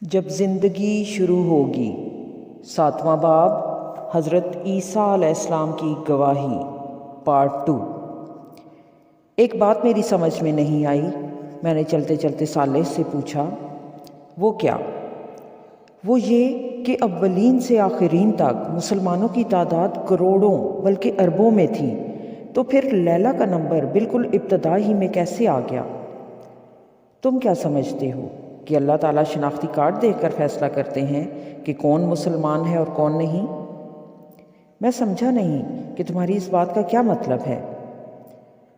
جب زندگی شروع ہوگی، 7واں باب، حضرت عیسیٰ علیہ السلام کی گواہی، پارٹ 2۔ ایک بات میری سمجھ میں نہیں آئی۔ میں نے چلتے چلتے صالح سے پوچھا، وہ کیا؟ وہ یہ کہ اولین سے آخرین تک مسلمانوں کی تعداد کروڑوں بلکہ اربوں میں تھی، تو پھر لیلہ کا نمبر بالکل ابتدا ہی میں کیسے آ گیا؟ تم کیا سمجھتے ہو کہ اللہ تعالیٰ شناختی کارڈ دیکھ کر فیصلہ کرتے ہیں کہ کون مسلمان ہے اور کون نہیں؟ میں سمجھا نہیں کہ تمہاری اس بات کا کیا مطلب ہے۔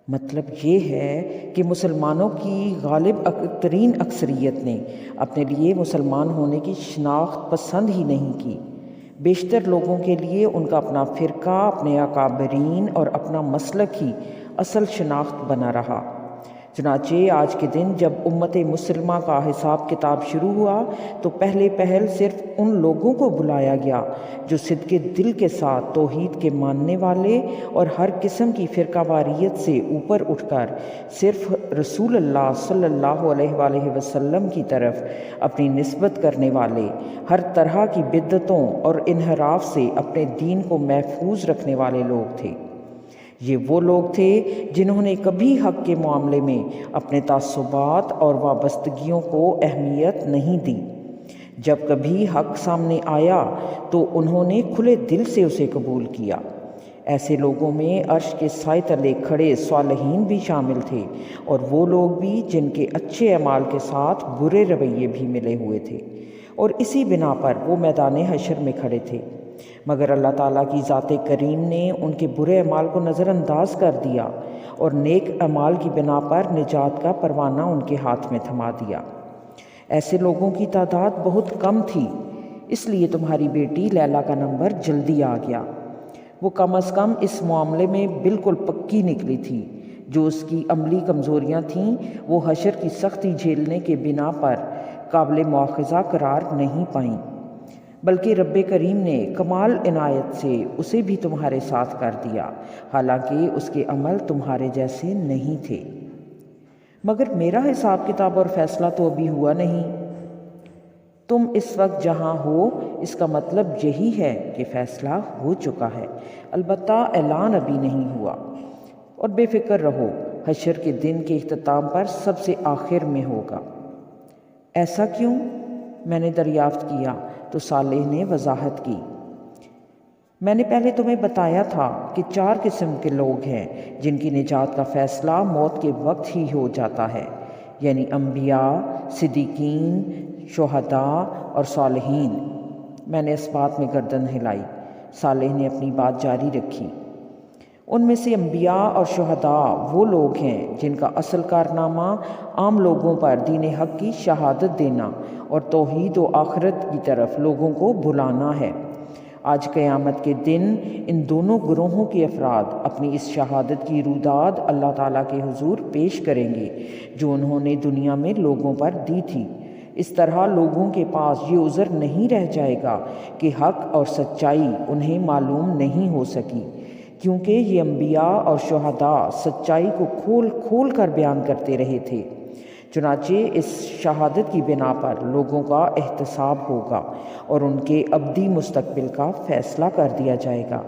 مطلب یہ ہے کہ مسلمانوں کی غالب ترین اکثریت نے اپنے لیے مسلمان ہونے کی شناخت پسند ہی نہیں کی۔ بیشتر لوگوں کے لیے ان کا اپنا فرقہ، اپنے اکابرین اور اپنا مسلک ہی اصل شناخت بنا رہا۔ چنانچہ آج کے دن جب امت مسلمہ کا حساب کتاب شروع ہوا تو پہل صرف ان لوگوں کو بلایا گیا جو صدق دل کے ساتھ توحید کے ماننے والے اور ہر قسم کی فرقہ واریت سے اوپر اٹھ کر صرف رسول اللہ صلی اللہ علیہ وآلہ وسلم کی طرف اپنی نسبت کرنے والے، ہر طرح کی بدعتوں اور انحراف سے اپنے دین کو محفوظ رکھنے والے لوگ تھے۔ یہ وہ لوگ تھے جنہوں نے کبھی حق کے معاملے میں اپنے تعصبات اور وابستگیوں کو اہمیت نہیں دی۔ جب کبھی حق سامنے آیا تو انہوں نے کھلے دل سے اسے قبول کیا۔ ایسے لوگوں میں عرش کے سائے تلے کھڑے صالحین بھی شامل تھے، اور وہ لوگ بھی جن کے اچھے اعمال کے ساتھ برے رویے بھی ملے ہوئے تھے، اور اسی بنا پر وہ میدان حشر میں کھڑے تھے۔ مگر اللہ تعالیٰ کی ذات کریم نے ان کے برے اعمال کو نظر انداز کر دیا اور نیک اعمال کی بنا پر نجات کا پروانہ ان کے ہاتھ میں تھما دیا۔ ایسے لوگوں کی تعداد بہت کم تھی، اس لیے تمہاری بیٹی لیلہ کا نمبر جلدی آ گیا۔ وہ کم از کم اس معاملے میں بالکل پکی نکلی تھی۔ جو اس کی عملی کمزوریاں تھیں وہ حشر کی سختی جھیلنے کے بنا پر قابل مواخذہ قرار نہیں پائیں، بلکہ رب کریم نے کمال عنایت سے اسے بھی تمہارے ساتھ کر دیا، حالانکہ اس کے عمل تمہارے جیسے نہیں تھے۔ مگر میرا حساب کتاب اور فیصلہ تو ابھی ہوا نہیں۔ تم اس وقت جہاں ہو اس کا مطلب یہی ہے کہ فیصلہ ہو چکا ہے، البتہ اعلان ابھی نہیں ہوا۔ اور بے فکر رہو، حشر کے دن کے اختتام پر سب سے آخر میں ہوگا۔ ایسا کیوں؟ میں نے دریافت کیا تو صالح نے وضاحت کی۔ میں نے پہلے تمہیں بتایا تھا کہ 4 قسم کے لوگ ہیں جن کی نجات کا فیصلہ موت کے وقت ہی ہو جاتا ہے، یعنی انبیاء، صدیقین، شہداء اور صالحین۔ میں نے اس بات میں گردن ہلائی۔ صالح نے اپنی بات جاری رکھی۔ ان میں سے انبیاء اور شہداء وہ لوگ ہیں جن کا اصل کارنامہ عام لوگوں پر دین حق کی شہادت دینا اور توحید و آخرت کی طرف لوگوں کو بلانا ہے۔ آج قیامت کے دن ان دونوں گروہوں کے افراد اپنی اس شہادت کی روداد اللہ تعالیٰ کے حضور پیش کریں گے جو انہوں نے دنیا میں لوگوں پر دی تھی۔ اس طرح لوگوں کے پاس یہ عذر نہیں رہ جائے گا کہ حق اور سچائی انہیں معلوم نہیں ہو سکی، کیونکہ یہ انبیاء اور شہداء سچائی کو کھول کھول کر بیان کرتے رہے تھے۔ چنانچہ اس شہادت کی بنا پر لوگوں کا احتساب ہوگا اور ان کے ابدی مستقبل کا فیصلہ کر دیا جائے گا۔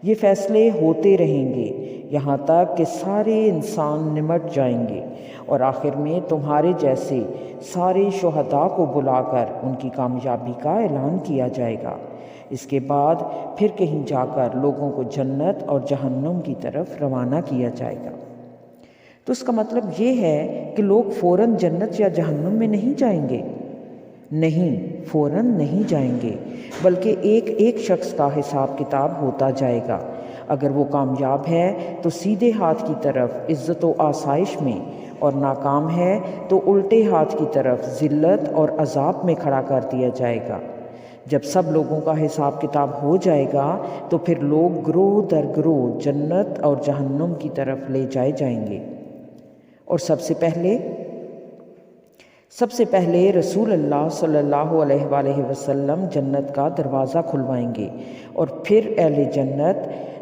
یہ فیصلے ہوتے رہیں گے یہاں تک کہ سارے انسان نمٹ جائیں گے، اور آخر میں تمہارے جیسے سارے شہداء کو بلا کر ان کی کامیابی کا اعلان کیا جائے گا۔ اس کے بعد پھر کہیں جا کر لوگوں کو جنت اور جہنم کی طرف روانہ کیا جائے گا۔ تو اس کا مطلب یہ ہے کہ لوگ فوراً جنت یا جہنم میں نہیں جائیں گے؟ نہیں، فوراً نہیں جائیں گے، بلکہ ایک ایک شخص کا حساب کتاب ہوتا جائے گا۔ اگر وہ کامیاب ہے تو سیدھے ہاتھ کی طرف عزت و آسائش میں، اور ناکام ہے تو الٹے ہاتھ کی طرف ذلت اور عذاب میں کھڑا کر دیا جائے گا۔ جب سب لوگوں کا حساب کتاب ہو جائے گا تو پھر لوگ گروہ در گروہ جنت اور جہنم کی طرف لے جائے جائیں گے، اور سب سے پہلے رسول اللہ صلی اللہ علیہ وآلہ وسلم جنت کا دروازہ کھلوائیں گے، اور پھر اہل جنت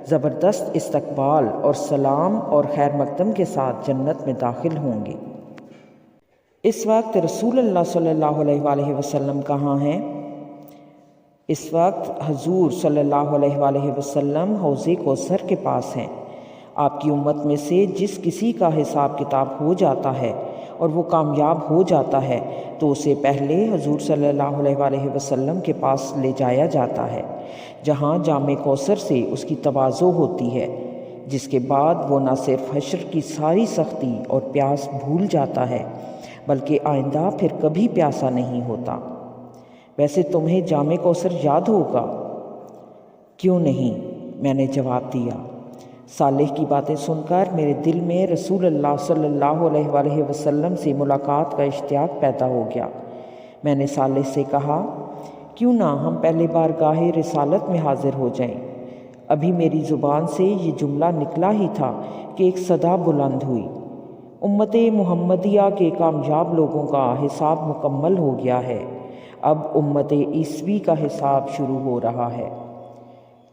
زبردست استقبال اور سلام اور خیر مقدم کے ساتھ جنت میں داخل ہوں گے۔ اس وقت رسول اللہ صلی اللہ علیہ وآلہ وسلم کہاں ہیں؟ اس وقت حضور صلی اللہ علیہ وآلہ وسلم حوض کوثر کے پاس ہیں۔ آپ کی امت میں سے جس کسی کا حساب کتاب ہو جاتا ہے اور وہ کامیاب ہو جاتا ہے تو اسے پہلے حضور صلی اللہ علیہ وآلہ وسلم کے پاس لے جایا جاتا ہے، جہاں جام کوثر سے اس کی تواضع ہوتی ہے، جس کے بعد وہ نہ صرف حشر کی ساری سختی اور پیاس بھول جاتا ہے بلکہ آئندہ پھر کبھی پیاسا نہیں ہوتا۔ ویسے تمہیں جام کوثر یاد ہوگا؟ کیوں نہیں، میں نے جواب دیا۔ صالح کی باتیں سن کر میرے دل میں رسول اللہ صلی اللہ علیہ وآلہ وسلم سے ملاقات کا اشتیاق پیدا ہو گیا۔ میں نے صالح سے کہا، کیوں نہ ہم پہلے بارگاہ رسالت میں حاضر ہو جائیں۔ ابھی میری زبان سے یہ جملہ نکلا ہی تھا کہ ایک صدا بلند ہوئی، امت محمدیہ کے کامیاب لوگوں کا حساب مکمل ہو گیا ہے، اب امت عیسوی کا حساب شروع ہو رہا ہے۔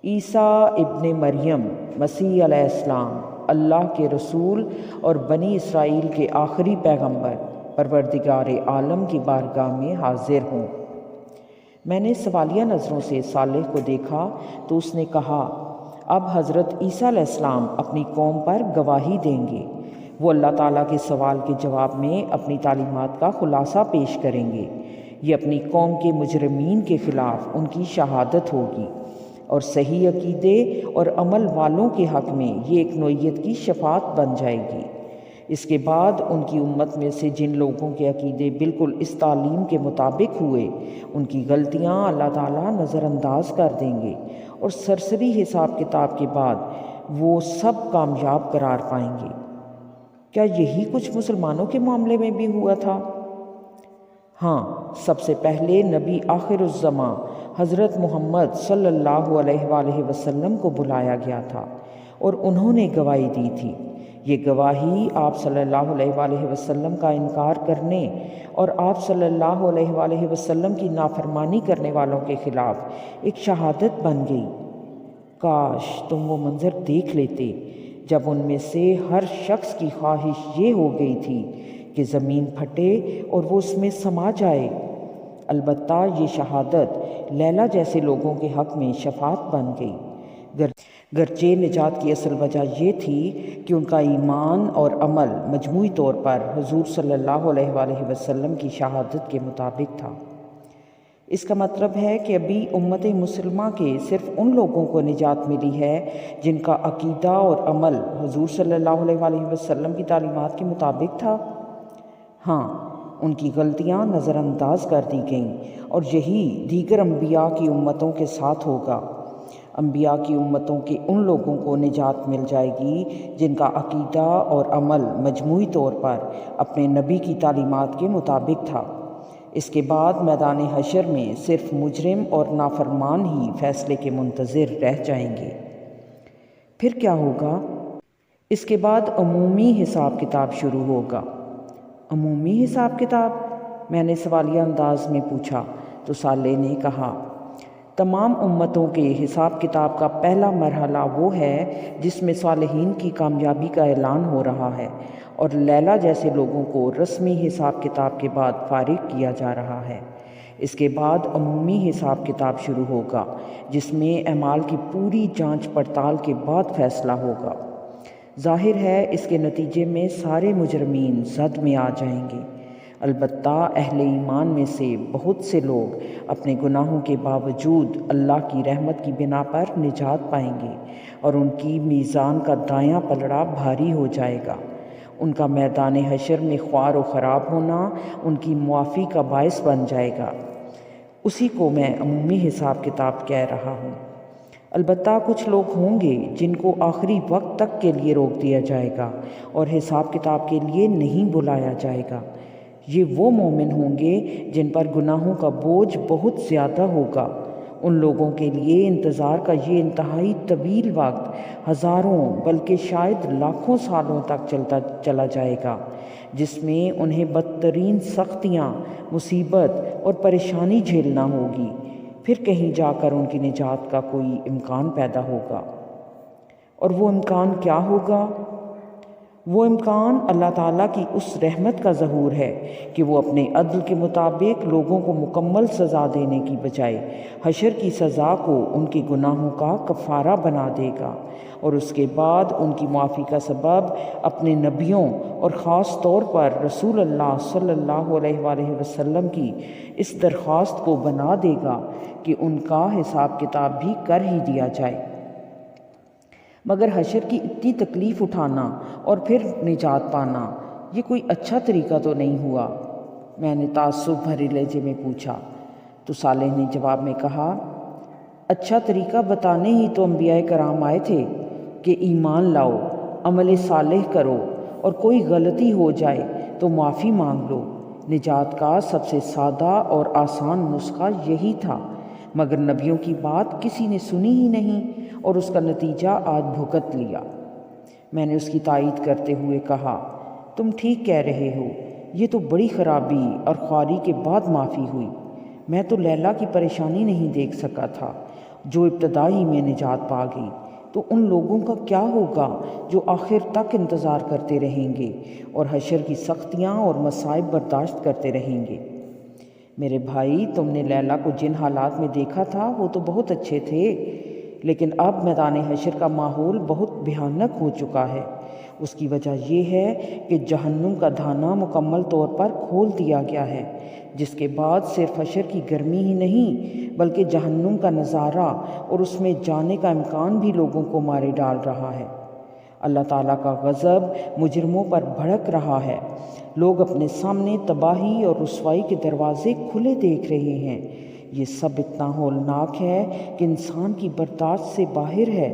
عیسیٰ ابن مریم مسیح علیہ السلام اللہ کے رسول اور بنی اسرائیل کے آخری پیغمبر پروردگار عالم کی بارگاہ میں حاضر ہوں۔ میں نے سوالیہ نظروں سے صالح کو دیکھا تو اس نے کہا، اب حضرت عیسیٰ علیہ السلام اپنی قوم پر گواہی دیں گے۔ وہ اللہ تعالیٰ کے سوال کے جواب میں اپنی تعلیمات کا خلاصہ پیش کریں گے۔ یہ اپنی قوم کے مجرمین کے خلاف ان کی شہادت ہوگی اور صحیح عقیدے اور عمل والوں کے حق میں یہ ایک نوعیت کی شفاعت بن جائے گی۔ اس کے بعد ان کی امت میں سے جن لوگوں کے عقیدے بالکل اس تعلیم کے مطابق ہوئے، ان کی غلطیاں اللہ تعالیٰ نظر انداز کر دیں گے اور سرسری حساب کتاب کے بعد وہ سب کامیاب قرار پائیں گے۔ کیا یہی کچھ مسلمانوں کے معاملے میں بھی ہوا تھا؟ ہاں، سب سے پہلے نبی آخر الزماں حضرت محمد صلی اللہ علیہ وآلہ وسلم کو بلایا گیا تھا اور انہوں نے گواہی دی تھی۔ یہ گواہی آپ صلی اللہ علیہ وآلہ وسلم کا انکار کرنے اور آپ صلی اللہ علیہ وآلہ وسلم کی نافرمانی کرنے والوں کے خلاف ایک شہادت بن گئی۔ کاش تم وہ منظر دیکھ لیتے جب ان میں سے ہر شخص کی خواہش یہ ہو گئی تھی کہ زمین پھٹے اور وہ اس میں سما جائے۔ البتہ یہ شہادت لیلا جیسے لوگوں کے حق میں شفاعت بن گئی، گرچہ نجات کی اصل وجہ یہ تھی کہ ان کا ایمان اور عمل مجموعی طور پر حضور صلی اللہ علیہ وآلہ وسلم کی شہادت کے مطابق تھا۔ اس کا مطلب ہے کہ ابھی امت مسلمہ کے صرف ان لوگوں کو نجات ملی ہے جن کا عقیدہ اور عمل حضور صلی اللہ علیہ وآلہ وسلم کی تعلیمات کے مطابق تھا۔ ہاں، ان کی غلطیاں نظر انداز کر دی گئیں اور یہی دیگر انبیاء کی امتوں کے ساتھ ہوگا۔ انبیاء کی امتوں کے ان لوگوں کو نجات مل جائے گی جن کا عقیدہ اور عمل مجموعی طور پر اپنے نبی کی تعلیمات کے مطابق تھا۔ اس کے بعد میدان حشر میں صرف مجرم اور نافرمان ہی فیصلے کے منتظر رہ جائیں گے۔ پھر کیا ہوگا؟ اس کے بعد عمومی حساب کتاب شروع ہوگا۔ عمومی حساب کتاب؟ میں نے سوالیہ انداز میں پوچھا تو صالح نے کہا، تمام امتوں کے حساب کتاب کا پہلا مرحلہ وہ ہے جس میں صالحین کی کامیابی کا اعلان ہو رہا ہے اور لیلا جیسے لوگوں کو رسمی حساب کتاب کے بعد فارغ کیا جا رہا ہے۔ اس کے بعد عمومی حساب کتاب شروع ہوگا جس میں اعمال کی پوری جانچ پڑتال کے بعد فیصلہ ہوگا۔ ظاہر ہے اس کے نتیجے میں سارے مجرمین زد میں آ جائیں گے، البتہ اہل ایمان میں سے بہت سے لوگ اپنے گناہوں کے باوجود اللہ کی رحمت کی بنا پر نجات پائیں گے اور ان کی میزان کا دایاں پلڑا بھاری ہو جائے گا۔ ان کا میدان حشر میں خوار و خراب ہونا ان کی معافی کا باعث بن جائے گا۔ اسی کو میں عمومی حساب کتاب کہہ رہا ہوں۔ البتہ کچھ لوگ ہوں گے جن کو آخری وقت تک کے لیے روک دیا جائے گا اور حساب کتاب کے لیے نہیں بلایا جائے گا۔ یہ وہ مومن ہوں گے جن پر گناہوں کا بوجھ بہت زیادہ ہوگا۔ ان لوگوں کے لیے انتظار کا یہ انتہائی طویل وقت ہزاروں بلکہ شاید لاکھوں سالوں تک چلا جائے گا، جس میں انہیں بدترین سختیاں، مصیبت اور پریشانی جھیلنا ہوگی۔ پھر کہیں جا کر ان کی نجات کا کوئی امکان پیدا ہوگا۔ اور وہ امکان کیا ہوگا؟ وہ امکان اللہ تعالیٰ کی اس رحمت کا ظہور ہے کہ وہ اپنے عدل کے مطابق لوگوں کو مکمل سزا دینے کی بجائے حشر کی سزا کو ان کے گناہوں کا کفارہ بنا دے گا، اور اس کے بعد ان کی معافی کا سبب اپنے نبیوں اور خاص طور پر رسول اللہ صلی اللہ علیہ وآلہ وسلم کی اس درخواست کو بنا دے گا کہ ان کا حساب کتاب بھی کر ہی دیا جائے۔ مگر حشر کی اتنی تکلیف اٹھانا اور پھر نجات پانا، یہ کوئی اچھا طریقہ تو نہیں ہوا؟ میں نے تعصب بھرے لہجے میں پوچھا تو صالح نے جواب میں کہا، اچھا طریقہ بتانے ہی تو انبیاء کرام آئے تھے کہ ایمان لاؤ، عمل صالح کرو، اور کوئی غلطی ہو جائے تو معافی مانگ لو۔ نجات کا سب سے سادہ اور آسان نسخہ یہی تھا، مگر نبیوں کی بات کسی نے سنی ہی نہیں اور اس کا نتیجہ آج بھگت لیا۔ میں نے اس کی تائید کرتے ہوئے کہا، تم ٹھیک کہہ رہے ہو، یہ تو بڑی خرابی اور خواری کے بعد معافی ہوئی۔ میں تو لیلا کی پریشانی نہیں دیکھ سکا تھا جو ابتدا ہی میں نجات پا گئی، تو ان لوگوں کا کیا ہوگا جو آخر تک انتظار کرتے رہیں گے اور حشر کی سختیاں اور مصائب برداشت کرتے رہیں گے۔ میرے بھائی، تم نے لیلا کو جن حالات میں دیکھا تھا وہ تو بہت اچھے تھے، لیکن اب میدان حشر کا ماحول بہت بھیانک ہو چکا ہے۔ اس کی وجہ یہ ہے کہ جہنم کا دھانا مکمل طور پر کھول دیا گیا ہے، جس کے بعد صرف حشر کی گرمی ہی نہیں بلکہ جہنم کا نظارہ اور اس میں جانے کا امکان بھی لوگوں کو مارے ڈال رہا ہے۔ اللہ تعالیٰ کا غضب مجرموں پر بھڑک رہا ہے۔ لوگ اپنے سامنے تباہی اور رسوائی کے دروازے کھلے دیکھ رہے ہیں۔ یہ سب اتنا ہولناک ہے کہ انسان کی برداشت سے باہر ہے۔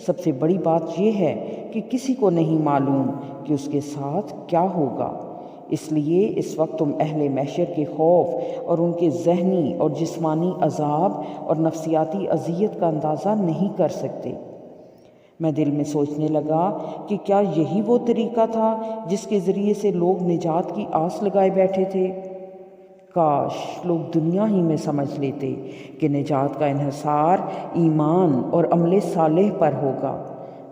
سب سے بڑی بات یہ ہے کہ کسی کو نہیں معلوم کہ اس کے ساتھ کیا ہوگا۔ اس لیے اس وقت تم اہل محشر کے خوف اور ان کے ذہنی اور جسمانی عذاب اور نفسیاتی اذیت کا اندازہ نہیں کر سکتے۔ میں دل میں سوچنے لگا کہ کیا یہی وہ طریقہ تھا جس کے ذریعے سے لوگ نجات کی آس لگائے بیٹھے تھے؟ کاش لوگ دنیا ہی میں سمجھ لیتے کہ نجات کا انحصار ایمان اور عمل صالح پر ہوگا۔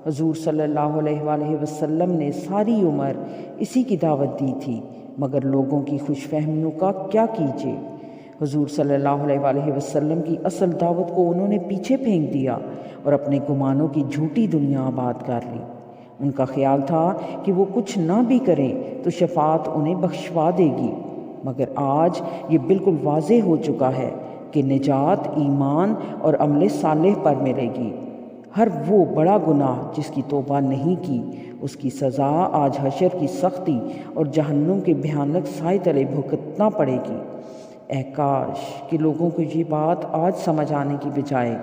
حضور صلی اللہ علیہ وآلہ وسلم نے ساری عمر اسی کی دعوت دی تھی، مگر لوگوں کی خوش فہمیوں کا کیا کیجیے۔ حضور صلی اللہ علیہ وآلہ وسلم کی اصل دعوت کو انہوں نے پیچھے پھینک دیا اور اپنے گمانوں کی جھوٹی دنیا آباد کر لی۔ ان کا خیال تھا کہ وہ کچھ نہ بھی کریں تو شفاعت انہیں بخشوا دے گی، مگر آج یہ بالکل واضح ہو چکا ہے کہ نجات ایمان اور عمل صالح پر ملے گی۔ ہر وہ بڑا گناہ جس کی توبہ نہیں کی، اس کی سزا آج حشر کی سختی اور جہنم کے بھیانک سائے تلے بھگتنا پڑے گی۔ اے کاش کہ لوگوں کو یہ بات آج سمجھ آنے کی بجائے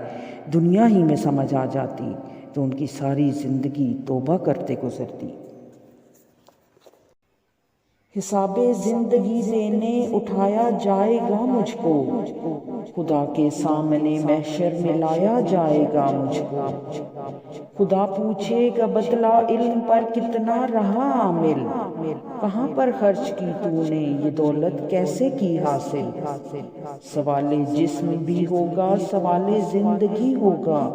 دنیا ہی میں سمجھ آ جاتی تو ان کی ساری زندگی توبہ کرتے گزرتی۔ حساب زندگی دینے اٹھایا جائے گا مجھ کو، خدا کے سامنے محشر میں لایا جائے گا مجھ کو۔ خدا پوچھے گا بتلا علم پر کتنا رہا عامل، کہاں پر خرچ کی تو نے یہ دولت کیسے کی حاصل۔ سوال جسم بھی ہوگا، سوال زندگی ہوگا،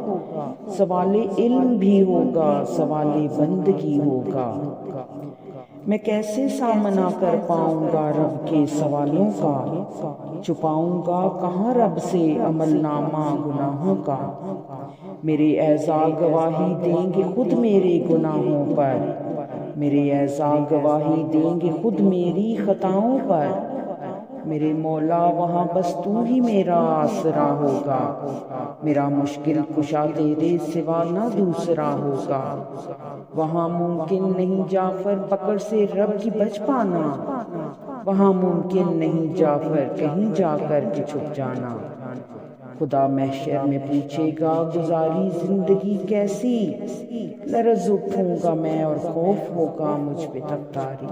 سوال علم بھی ہوگا، سوال بندگی ہوگا۔ میں کیسے سامنا کر پاؤں گا رب کے سوالوں کا، چھپاؤں گا کہاں رب سے عمل نامہ گناہوں کا۔ میرے اعضاء گواہی دیں گے خود میرے گناہوں پر، میرے اعضاء گواہی دیں گے خود میری خطاؤں پر۔ میرے مولا وہاں بس تو ہی میرا آسرا ہوگا، میرا مشکل کشا تیرے سوا نہ دوسرا ہوگا۔ وہاں ممکن نہیں جعفر پکڑ سے رب کی بچ پانا، وہاں ممکن نہیں جعفر کہیں جا کر کے چھپ جانا۔ خدا محشر میں پوچھے گا گزاری زندگی کیسی، لرز اٹھوں گا میں اور خوف ہوگا مجھ پہ تفتاری۔